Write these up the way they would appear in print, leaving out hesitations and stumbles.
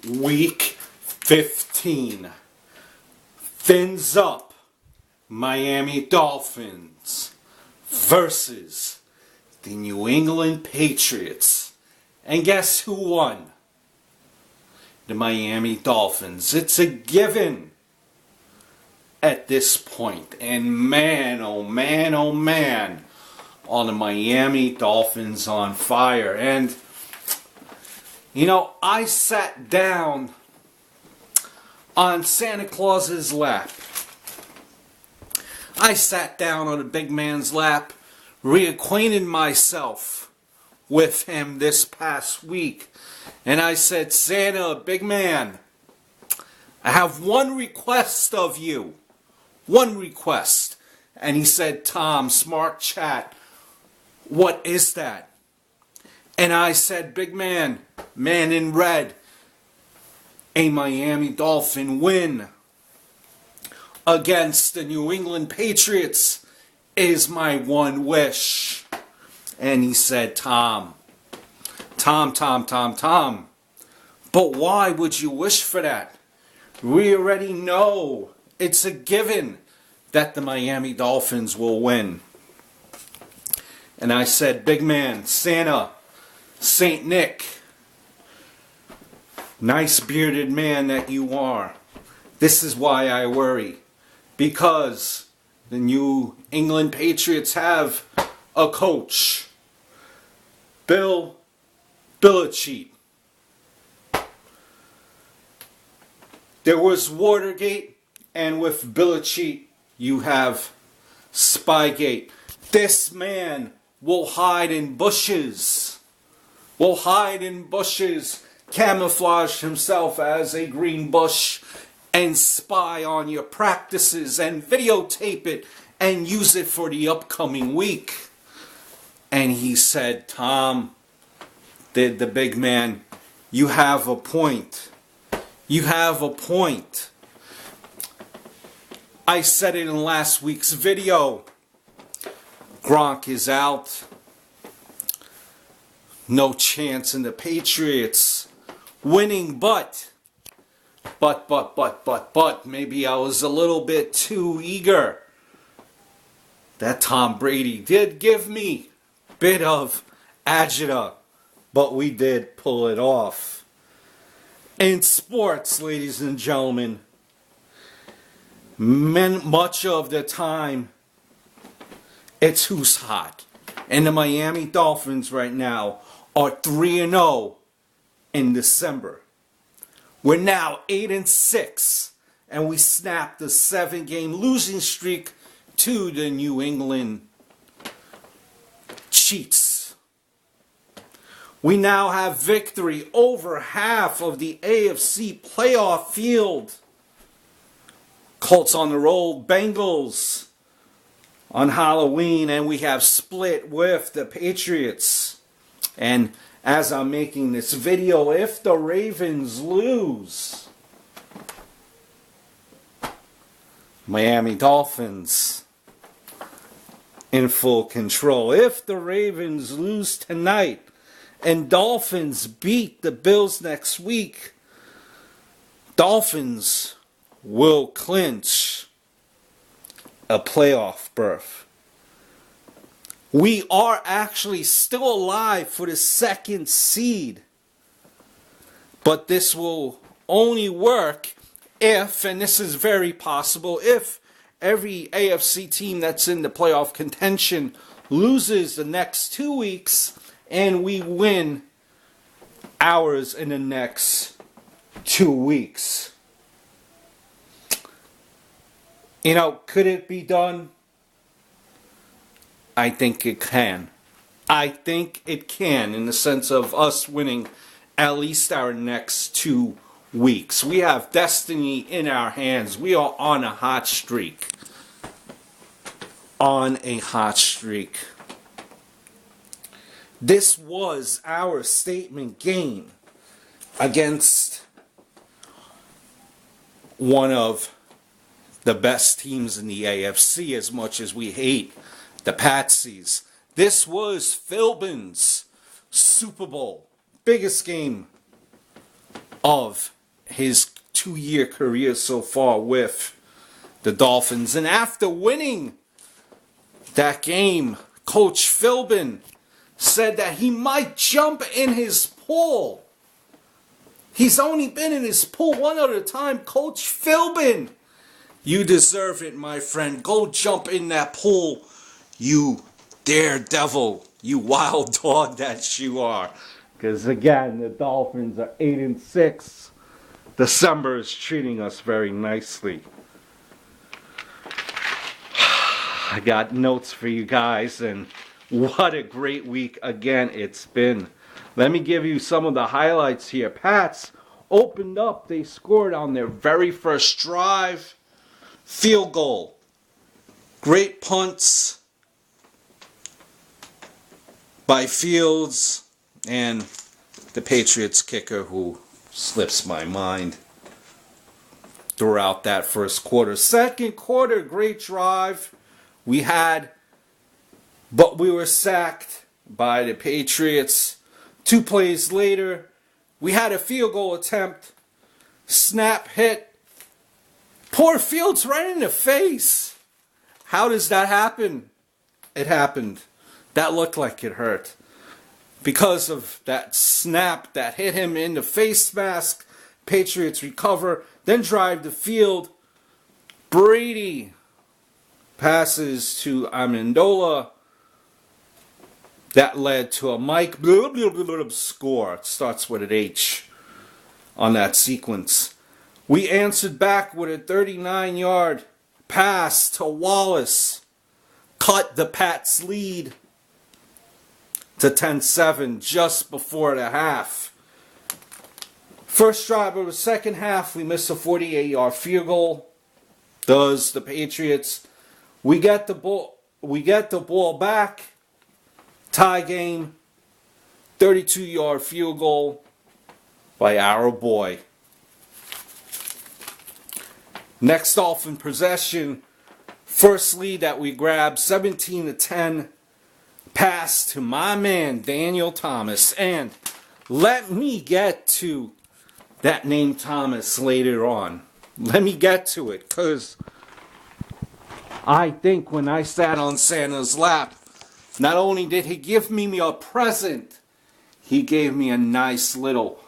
Week 15. Fins up. Miami Dolphins versus the New England Patriots. And guess who won? The Miami Dolphins. It's a given at this point. And man, oh man, oh man, are the Miami Dolphins on fire. And you know, I sat down on Santa Claus's lap. I sat down on a big man's lap, reacquainted myself with him this past week. And I said, Santa, big man, I have one request of you. One request. And he said, Tom, smart chat, what is that? And I said, big man, man in red, a Miami Dolphin win against the New England Patriots is my one wish. And he said, Tom, but why would you wish for that? We already know it's a given that the Miami Dolphins will win. And I said, big man, Santa, Saint Nick, nice bearded man that you are, this is why I worry. Because the New England Patriots have a coach, Bill Belichick. There was Watergate, and with Belichick you have Spygate. This man will hide in bushes. Camouflage himself as a green bush, and spy on your practices, and videotape it, and use it for the upcoming week. And he said, Tom, the big man, you have a point. You have a point. I said it in last week's video. Gronk is out. No chance in the Patriots winning, but maybe I was a little bit too eager. That Tom Brady did give me a bit of agita, but we did pull it off. In sports, ladies and gentlemen, much of the time, it's who's hot. And the Miami Dolphins right now are 3-0 in December. We're now 8-6, and we snapped the 7-game losing streak to the New England Cheats. We now have victory over half of the AFC playoff field. Colts on the roll, Bengals on Halloween, and we have split with the Patriots. And as I'm making this video, if the Ravens lose, Miami Dolphins in full control. If the Ravens lose tonight and Dolphins beat the Bills next week, Dolphins will clinch a playoff berth. We are actually still alive for the second seed. But this will only work if, and this is very possible, if every AFC team that's in the playoff contention loses the next 2 weeks and we win ours in the next 2 weeks. You know, could it be done? I think it can. I think it can, in the sense of us winning at least our next 2 weeks. We have destiny in our hands. We are on a hot streak. On a hot streak. This was our statement game against one of the best teams in the AFC, as much as we hate the Patsies. This was Philbin's Super Bowl, biggest game of his 2-year career so far with the Dolphins. And after winning that game, Coach Philbin said that he might jump in his pool. He's only been in his pool one other time. Coach Philbin, you deserve it, my friend. Go jump in that pool, you daredevil, you wild dog that you are. Because again, the Dolphins are 8-6. December is treating us very nicely. I got notes for you guys, and what a great week again it's been. Let me give you some of the highlights here. Pats opened up. They scored on their very first drive. Field goal. Great punts by Fields and the Patriots kicker, who slips my mind throughout that first quarter. Second quarter, great drive. But we were sacked by the Patriots. 2 plays later, we had a field goal attempt. Snap hit. Poor Fields right in the face. How does that happen? It happened. That looked like it hurt. Because of that snap that hit him in the face mask, Patriots recover, then drive the field. Brady passes to Amendola. That led to a Mike score. It starts with an H on that sequence. We answered back with a 39-yard pass to Wallace. Cut the Pats' lead to 10-7 just before the half. First drive of the second half, we miss a 48-yard field goal. Does the Patriots. We get the ball back. Tie game. 32-yard field goal by our boy. Next Dolphin possession. First lead that we grabbed, 17-10. Pass to my man, Daniel Thomas. And let me get to that name Thomas later on. Let me get to it, because I think when I sat on Santa's lap, not only did he give me a present, he gave me a nice little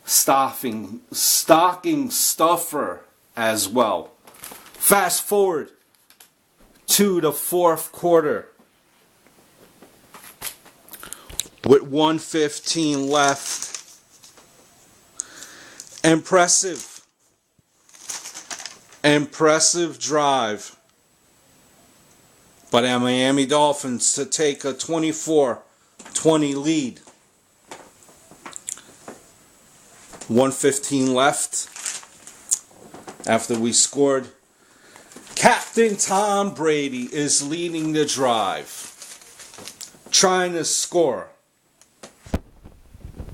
stocking stuffer as well. Fast forward to the fourth quarter. With 1:15 left. Impressive drive by the Miami Dolphins to take a 24-20 lead. 1:15 left after we scored. Captain Tom Brady is leading the drive, trying to score,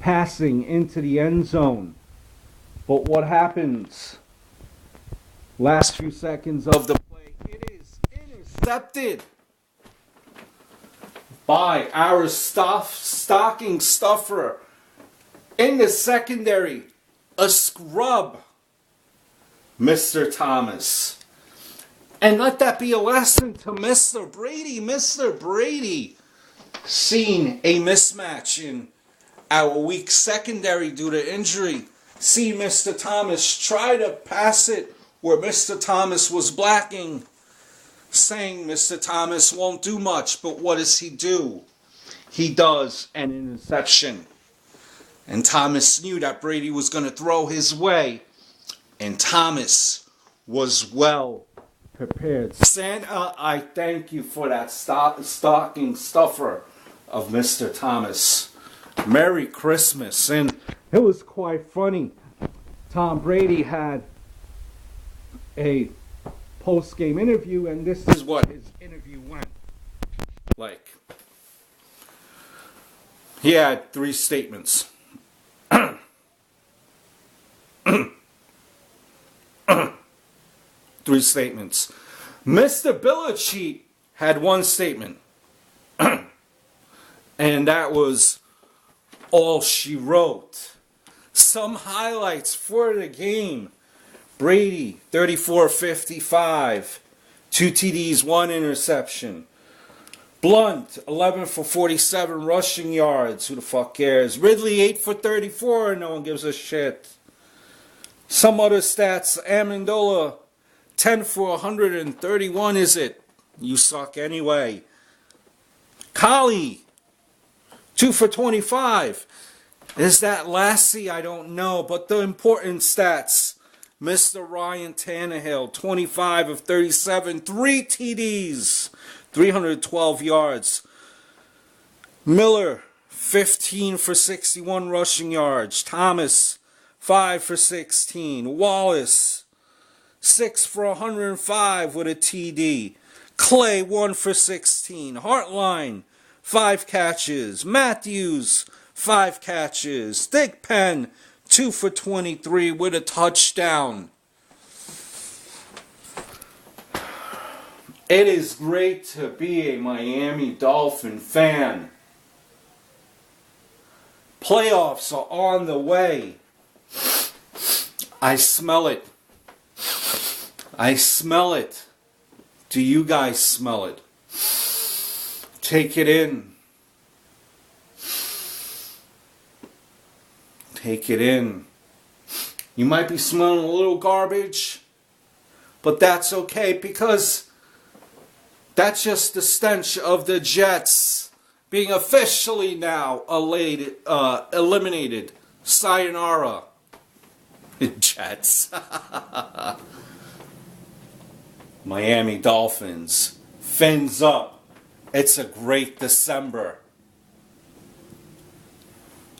passing into the end zone. But what happens? Last few seconds of the play, it is intercepted by our stocking stuffer in the secondary, a scrub, Mr. Thomas. And let that be a lesson to Mr. Brady. Mr. Brady, seeing a mismatch in our weak secondary due to injury, see Mr. Thomas try to pass it where Mr. Thomas was blocking, saying Mr. Thomas won't do much, but what does he do? He does an interception. And Thomas knew that Brady was going to throw his way, and Thomas was well prepared. Santa, I thank you for that stocking stuffer of Mr. Thomas. Merry Christmas. And it was quite funny. Tom Brady had a post-game interview, and this is what his interview went like. He had 3 statements. 3 statements. Mr. Belichick had 1 statement. And that was all she wrote. Some highlights for the game. Brady, 34-55. 2 TDs, 1 interception. Blunt, 11 for 47 rushing yards. Who the fuck cares? Ridley, 8 for 34. No one gives a shit. Some other stats. Amendola, 10 for 131, is it? You suck anyway. Collie, 2 for 25. Is that Lassie? I don't know. But the important stats. Mr. Ryan Tannehill, 25 of 37, 3 TDs, 312 yards. Miller, 15 for 61 rushing yards. Thomas, 5 for 16. Wallace, 6 for 105 with a TD. Clay, 1 for 16. Hartline, 5 catches. Matthews, 5 catches. Thigpen, 2 for 23 with a touchdown. It is great to be a Miami Dolphin fan. Playoffs are on the way. I smell it. I smell it. Do you guys smell it? Take it in. Take it in. You might be smelling a little garbage, but that's okay because that's just the stench of the Jets being officially now eliminated. Sayonara. Jets. Miami Dolphins. Fins up. It's a great December.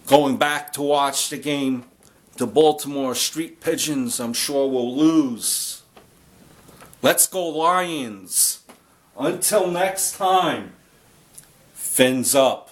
Going back to watch the game, the Baltimore Street Pigeons, I'm sure will lose. Let's go Lions. Until next time, fins up.